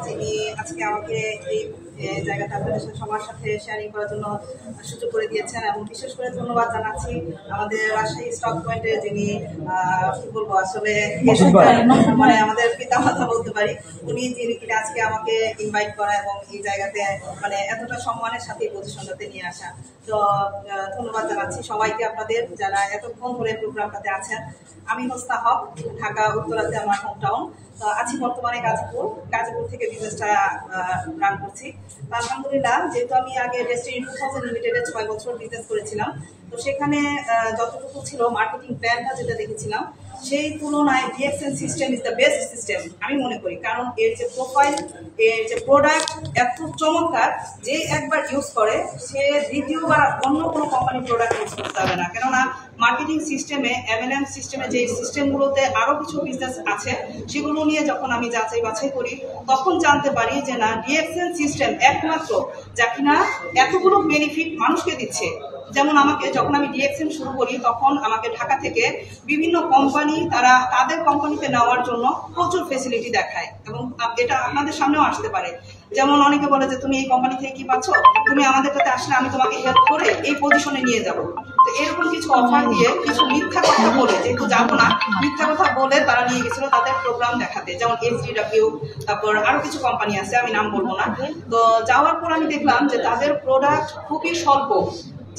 যিনি আজকে আমাকে এই জায়গাটা আপনাদের সবার সাথে শেয়ারিং করার জন্য সুযোগ করে দিয়েছেন, এবং বিশেষ করে ধন্যবাদ জানাচ্ছি আমাদের রাজশাহী স্টক পয়েন্টে যিনি কি বলবো আসলে মানে আমাদের পিতা মাতা বলতে পারি, উনি যিনি কিনা আজকে আমাকে ইনভাইট করা এবং এই জায়গাতে মানে এতটা সম্মানের সাথে এই পজিশনটাতে নিয়ে আসা। তো ধন্যবাদ জানাচ্ছি সবাইকে, আপনাদের যারা এতক্ষণ ধরে প্রোগ্রামটাতে আছেন। আমি হোসনা হক, ঢাকা উত্তরাতে আমার হোম টাউন। তো আছি বর্তমানে গাজীপুর থেকে বিজনেসটা রান করছি। আলহামদুলিল্লাহ, যেহেতু আমি আগে ডেস্টিনি 2000 লিমিটেডে 6 বছর বিজনেস করেছিলাম, তো সেখানে যতটুকু ছিল মার্কেটিং প্ল্যানটা যেটা দেখেছিলাম, সেই তুলনায় DXN system is the best system আমি মনে করি। কারণ এর যে প্রোফাইল, এর যে প্রোডাক্ট এত চমৎকার যে একবার ইউজ করে সে দ্বিতীয়বার অন্য কোনো কোম্পানির প্রোডাক্ট ইউজ করতে হবে না। কেননা মার্কেটিং সিস্টেমে, এমএলএম সিস্টেমে যে সিস্টেমগুলোতে আরও কিছু বিজনেস আছে, সেগুলো নিয়ে যখন আমি যাচাই বাছাই করি তখন জানতে পারি যে না, ডিএক্সএন সিস্টেম একমাত্র যা কিনা এতগুলো বেনিফিট মানুষকে দিচ্ছে। যেমন আমাকে যখন আমি ডিএক্সএন শুরু করি তখন আমাকে ঢাকা থেকে বিভিন্ন কোম্পানি তারা তাদের কোম্পানিতে নেওয়ার জন্য প্রচুর ফেসিলিটি দেখায়, এবং এটা আপনাদের সামনেও আসতে পারে। যেমন অনেকে বলে যে তুমি এই কোম্পানি থেকে কি পাচ্ছ, তুমি আমাদের কাছে আসলে আমি তোমাকে হেল্প করে এই পজিশনে নিয়ে যাব। তো এরকম কিছু অফার দিয়ে কিছু মিথ্যা কথা বলে, যেহেতু যাবো না, মিথ্যা কথা বলে তারা নিয়ে গেছিল তাদের প্রোগ্রাম দেখাতে। যেমন SDW, তারপর আরো কিছু কোম্পানি আছে, আমি নাম বলবো না। তো যাওয়ার পর আমি দেখলাম যে তাদের প্রোডাক্ট খুবই স্বল্প,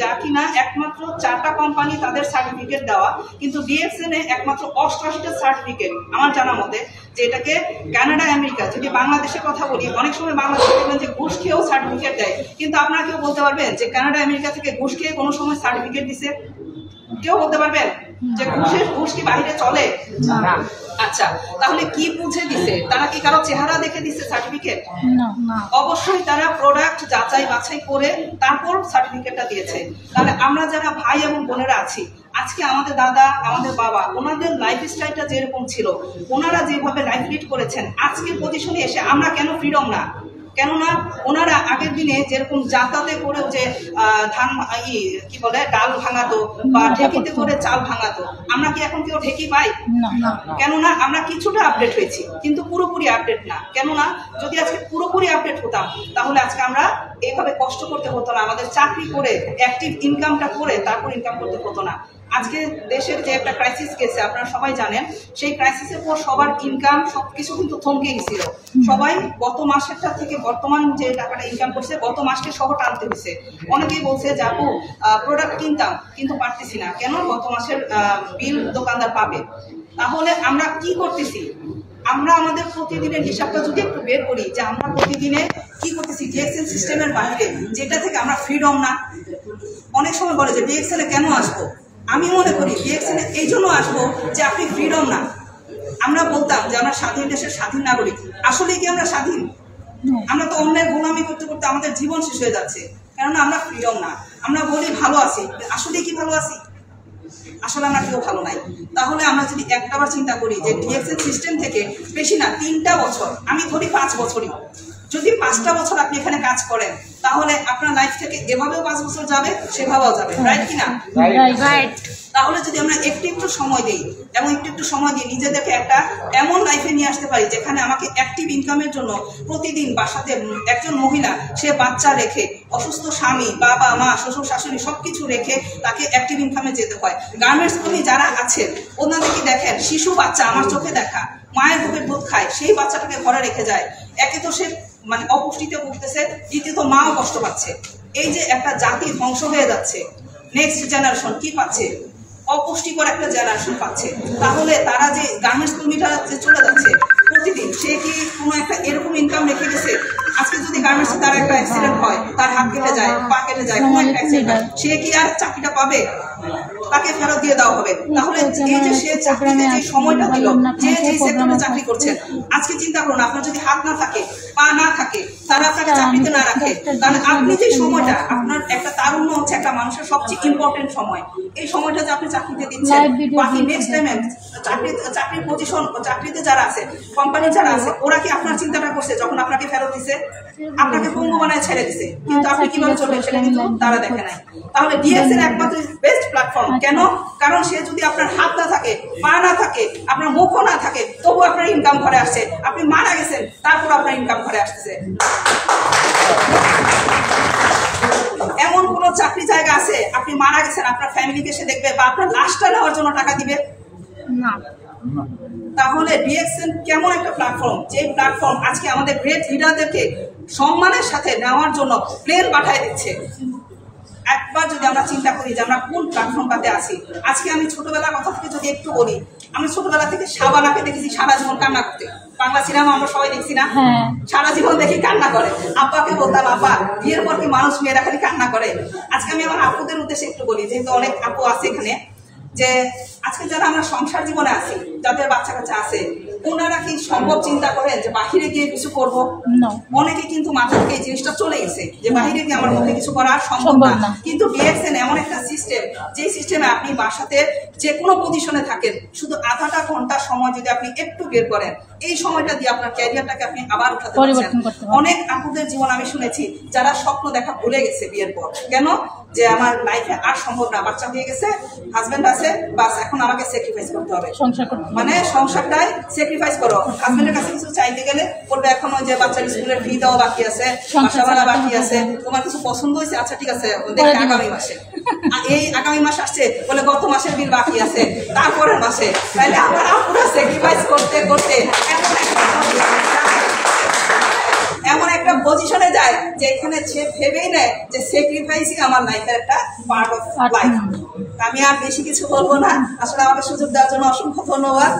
যা কিনা একমাত্র 4টা কোম্পানি তাদের সার্টিফিকেট দেওয়া, কিন্তু ডিএক্সএন এ একমাত্র 88টা সার্টিফিকেট আমার জানা মতে, যে এটাকে কানাডা, আমেরিকা, যদি বাংলাদেশের কথা বলি, অনেক সময় বাংলাদেশে দেখবেন যে ঘুষ খেয়েও সার্টিফিকেট দেয়, কিন্তু আপনারা কেউ বলতে পারবেন যে কানাডা, আমেরিকা থেকে ঘুষ খেয়ে কোনো সময় সার্টিফিকেট দিছে? কেউ বলতে পারবেন যে ঘুষ কি বাইরে চলে? আচ্ছা, তাহলে কি বুঝে দিছে? তারা কি কারো চেহারা দেখে দিছে সার্টিফিকেট? অবশ্যই তারা প্রোডাক্ট যাচাই বাছাই করে তারপর সার্টিফিকেটটা দিয়েছে। তাহলে আমরা যারা ভাই এবং বোনেরা আছি, আজকে আমাদের দাদা, আমাদের বাবা, ওনাদের লাইফস্টাইলটা যেরকম ছিল, ওনারা যেভাবে লাইফ লিড করেছেন, আজকের পজিশনে এসে আমরা কেন ফ্রিডম না? কেননা ওনারা আগের দিনে যেরকম যাতায়াতে করেও যে ধান কি বলে ডাল ভাঙাতো বা ঢেকিতে করে চাল ভাঙাতো, আমরা কি এখন কেউ ঢেকি পাই? কেননা আমরা কিছুটা আপডেট হয়েছি, কিন্তু পুরোপুরি আপডেট না। কেননা যদি আজকে পুরোপুরি আপডেট হতাম তাহলে আজকে আমরা এইভাবে কষ্ট করতে হতো না, আমাদের চাকরি করে অ্যাক্টিভ ইনকামটা করে তারপর ইনকাম করতে হতো না। আজকে দেশের যে একটা ক্রাইসিস গেছে আপনারা সবাই জানেন, সেই ক্রাইসিসের পর সবার ইনকাম সবকিছু কিন্তু থমকে গেছিল। সবাই গত মাসেরটা থেকে বর্তমান যে টাকাটা ইনকাম করছে, গত মাসকে সহ টানতে হয়েছে। অনেকেই বলছে যে আপু প্রোডাক্ট কিনতাম কিন্তু পারতেছি না, কেন? গত মাসের বিল দোকানদার পাবে। তাহলে আমরা কি করতেছি? আমরা আমাদের প্রতিদিনের হিসাবটা যদি একটু বের করি যে আমরা প্রতিদিনে কি করতেছি ডিএক্সএন সিস্টেমের বাইরে, যেটা থেকে আমরা ফ্রিডম না। অনেক সময় বলে যে ডিএক্সএন এ কেন আসবো? আমি মনে করি ডিএক্সএন এ এই জন্য আসবো যে আপনি ফ্রিডম না। আমরা বলতাম যে আমরা স্বাধীন দেশের স্বাধীন নাগরিক, আসলে কি আমরা স্বাধীন? আমরা তো অন্যের গোলামি করতে করতে আমাদের জীবন শেষ হয়ে যাচ্ছে, কেননা আমরা ফ্রিডম না। আমরা বলি ভালো আছি, আসলে কি ভালো আছি? আসলে আমরা কেউ ভালো নাই। তাহলে আমরা যদি একটাবার চিন্তা করি যে ডিএক্সএন সিস্টেম থেকে বেশি না 3টা বছর, আমি ধরি 5 বছরই, যদি 5টা বছর আপনি এখানে কাজ করেন তাহলে আপনার লাইফ থেকে এভাবেও 5 বছর যাবে, সেভাবেও যাবে, রাইট কিনা? রাইট। তাহলে যদি আমরা একটু সময় দিই এবং একটু সময় দিয়ে নিজেদেরকে একটা এমন লাইফে নিয়ে আসতে পারি যেখানে আমাকে অ্যাক্টিভ ইনকামের জন্য প্রতিদিন বাসাতে একজন মহিলা সে বাচ্চা রেখে, অসুস্থ স্বামী, বাবা মা, শ্বশুর শাশুড়ি সবকিছু রেখে তাকে অ্যাক্টিভ ইনকামে যেতে হয়। গার্মেন্টস কর্মী যারা আছেন ওনাদেরকে দেখেন, শিশু বাচ্চা আমার চোখে দেখা মায়ের বুকের দুধ খায়, সেই বাচ্চাটাকে ঘরে রেখে যায়। একে তো সে মানে অপুষ্টিতে ভুগতেছে, দ্বিতীয়ত মাও কষ্ট পাচ্ছে। এই যে একটা জাতি ধ্বংস হয়ে যাচ্ছে, নেক্সট জেনারেশন কি পাচ্ছে? অপুষ্টিকর একটা জেনারেশন পাচ্ছে। তাহলে তারা যে গার্মেন্টস কর্মীটা যে চলে যাচ্ছে প্রতিদিন, সে কি কোনো একটা এরকম ইনকাম রেখে গেছে? আজকে যদি গার্মেন্টসে তার একটা অ্যাক্সিডেন্ট হয়, তার হাত কেটে যায়, পা কেটে যায়, কোনো একটা অ্যাক্সিডেন্ট, সে কি আর চাকরিটা পাবে? তাকে ফেরত দিয়ে দেওয়া হবে। তাহলে এই যে সে চাকরিতে যে সময়টা দিল, যে সেক্টরে চাকরি করছেন, আজকে চিন্তা করুন আপনার যদি হাত না থাকে, পা না থাকে, তারা আপনাকে চাকরিতে না রাখে, তাহলে আপনি যে সময়টা, আপনার একটা তারুণ্য হচ্ছে একটা মানুষের সবচেয়ে ইম্পর্টেন্ট সময়, এই সময়টা যে আপনি চাকরিতে দিচ্ছেন, বাকি নেক্সট টাইমে চাকরির পজিশন, চাকরিতে যারা আছে, কোম্পানি যারা আছে, ওরা কি আপনার চিন্তাটা করছে যখন আপনাকে ফেরত দিছে? আপনাকে পঙ্গু বানায় ছেড়ে দিছে, কিন্তু আপনি কিভাবে চলবেন সেটা কিন্তু তারা দেখে নাই। তাহলে ডিএক্সএন একমাত্র বেস্ট প্ল্যাটফর্ম। কেন? কারণ সে যদি আপনার হাত না থাকে, পা না থাকে, আপনার মুখও না থাকে, তবু আপনার ইনকাম ঘরে আসছে। আপনি মারা গেছেন, তারপর আপনার ইনকাম ঘরে আসতেছে। এমন কোন চাকরি জায়গা আছে আপনি মারা গেছেন আপনার ফ্যামিলিকে এসে দেখবে বা আপনার লাশটা নেওয়ার জন্য টাকা দিবে না? তাহলে ডিএক্সএন কেমন একটা প্ল্যাটফর্ম, যে প্ল্যাটফর্ম আজকে আমাদের গ্রেট লিডারদেরকে সম্মানের সাথে নেওয়ার জন্য প্লেন পাঠিয়ে দিচ্ছে। একবার যদি আমরা চিন্তা করি যে আমরা কোন প্ল্যাটফর্মটাতে আছি। আজকে আমি ছোটবেলার কথা থেকে যদি একটু বলি, আমি ছোটবেলা থেকে শাবানাকে দেখেছি সারা জীবন কান্না করতে। বাংলা সিনেমা আমরা সবাই দেখছি না, সারা জীবন দেখি কান্না করে। আব্বাকে বলতাম, আব্বা বিয়ের পর কি মানুষ মেয়েরা খালি কান্না করে? আজকে আমি আমার আপুদের উদ্দেশ্যে একটু বলি, যেহেতু অনেক আপু আছে এখানে, যে আজকে যারা আমরা সংসার জীবনে আছি, যাদের বাচ্চা কাচ্চা আছে, ওনারা কি সম্ভব চিন্তা করেন যে বাহিরে গিয়ে কিছু করবো? অনেকে কিন্তু মাথা থেকে এই জিনিসটা চলে গেছে যে বাহিরে গিয়ে আমার মধ্যে কিছু করা সম্ভব না। কিন্তু ডিএক্সএন এমন একটা সিস্টেম, যে সিস্টেমে আপনি বাসাতে যে কোনো পজিশনে থাকেন, শুধু আধাটা ঘন্টা সময় যদি আপনি একটু বের করেন, এই সময়টা দিয়ে আপনার ক্যারিয়ারটাকে আপনি আবার উঠাতে পারছেন। অনেক আপুদের জীবন আমি শুনেছি যারা স্বপ্ন দেখা ভুলে গেছে বিয়ের পর। কেন? যে আমার লাইফে আর সম্ভব না, বাচ্চা হয়ে গেছে, হাজবেন্ড আছে, বাস এখন আমাকে স্যাক্রিফাইস করতে হবে, মানে সংসারটাই স্যাক্রিফাইস করো। হাজবেন্ডের কাছে কিছু চাইতে গেলে বলবে এখন ওই যে বাচ্চার স্কুলের ফি দেওয়া বাকি আছে, বাসা ভাড়া বাকি আছে, তোমার কিছু পছন্দ হয়েছে, আচ্ছা ঠিক আছে দেখি আগামী মাসে। এই আগামী মাস আসছে বলে গত মাসের বিল বাকি আছে, তারপরের মাসে। তাহলে আমরা পুরো স্যাক্রিফাইস করতে করতে এমন একটা পজিশনে যায় যে এখানে সে ভেবেই নেয় যে স্যাক্রিফাইসই আমার লাইফের একটা পার্ট অফ লাইফ। আমি আর বেশি কিছু বলবো না। আসলে আমাকে সুযোগ দেওয়ার জন্য অসংখ্য ধন্যবাদ।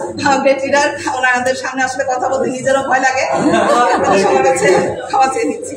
গ্রেট লিডার, ওনাদের সামনে আসলে কথা বলতে নিজেরও ভয় লাগে, সবার কাছে ক্ষমা চেয়ে দিচ্ছি।